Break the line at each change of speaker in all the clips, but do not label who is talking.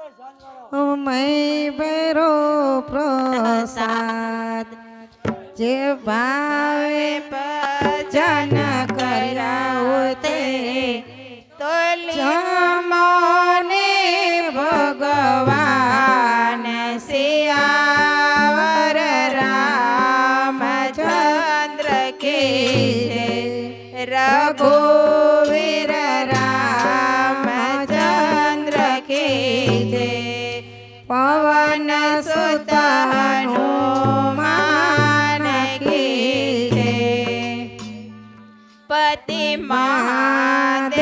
मैं बेरो प्रसाद जे भावे भजन करावते तो जमोने भगवान सियावर रामचंद्र के रघुवीर रामचंद्र के पवन सुत हनुमान की पति महादेवनी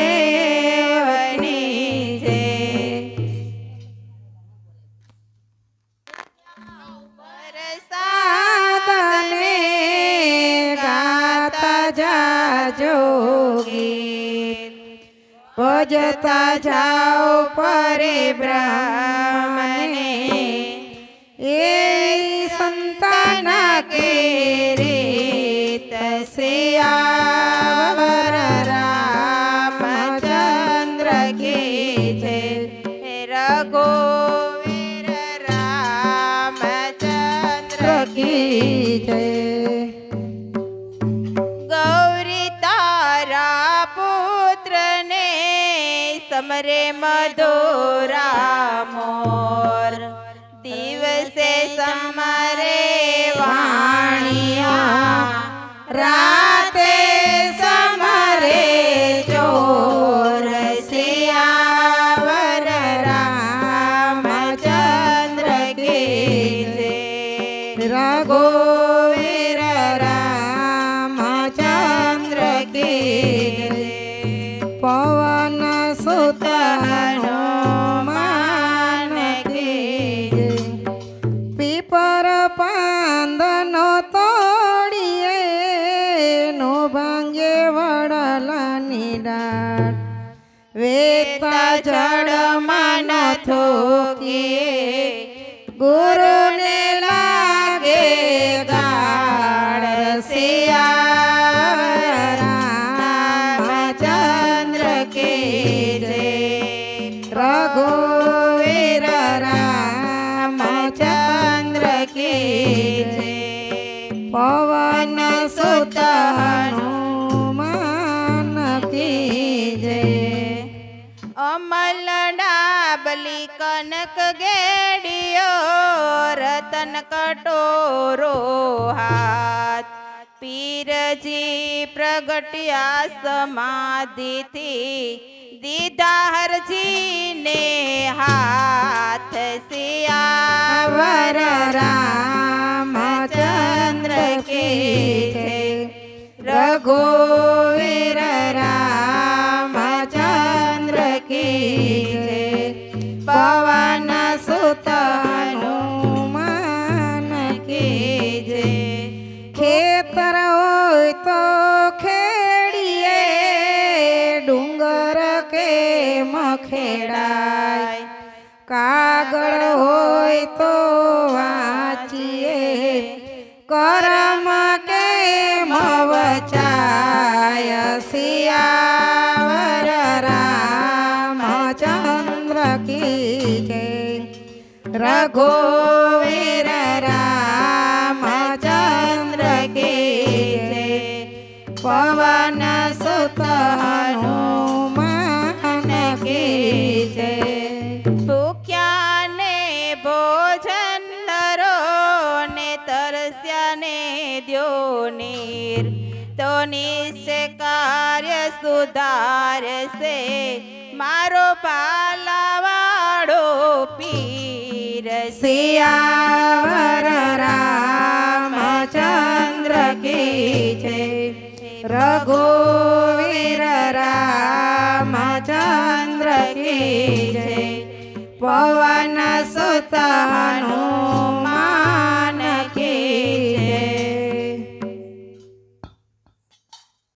साधने गाता जाजोगी भजता जाओ परे ब्राह्मणे ये संतान के रीत सियावर रामचंद्र की जय रघुवीर रामचंद्र की जय गौरी तारा पुत्र ने समरे मधुरा मोर दिवसे समरे वाणिया राते समरे चोर सियावर रामचंद्र की जय रघुवीर रामचंद्र की जय पवन सुत हनुमान की जय पीपर पांदनो तोड़िए नो भांगे वड़लानी डाळ वेता जड़ मन थोकिए गुरु ने लागे गाड़ सियावर रामचंद्र के जय रघुवीर रामचंद्र के जय पवन सुत हनुमान की जय अमल डाबली कनक गेड़ियो रतन कटोरो हाथ पीर जी प्रगट्या समाधि थी दीदार जी ने हाथ सियावर रामचंद्र के जय रघुवीर रामचंद्र की जय पवन सुत हनुमान की जय खेतर होय तो खेड़िए डूंगर के मखेड़ाय कागड़ होय तो वाचिए करम के मवचाय सियावर रामचंद्र की जय रघुवीर रामचंद्र की जय पवन सुत हनुमान की जय भूख्या ने भोजन नरो ने तरस्या ने द्यो नीर तो निश्चय कार्य सुधार से मारो पालावाड़ो पीर सियावर रामचंद्र की जय रघुवीर रामचंद्र की जय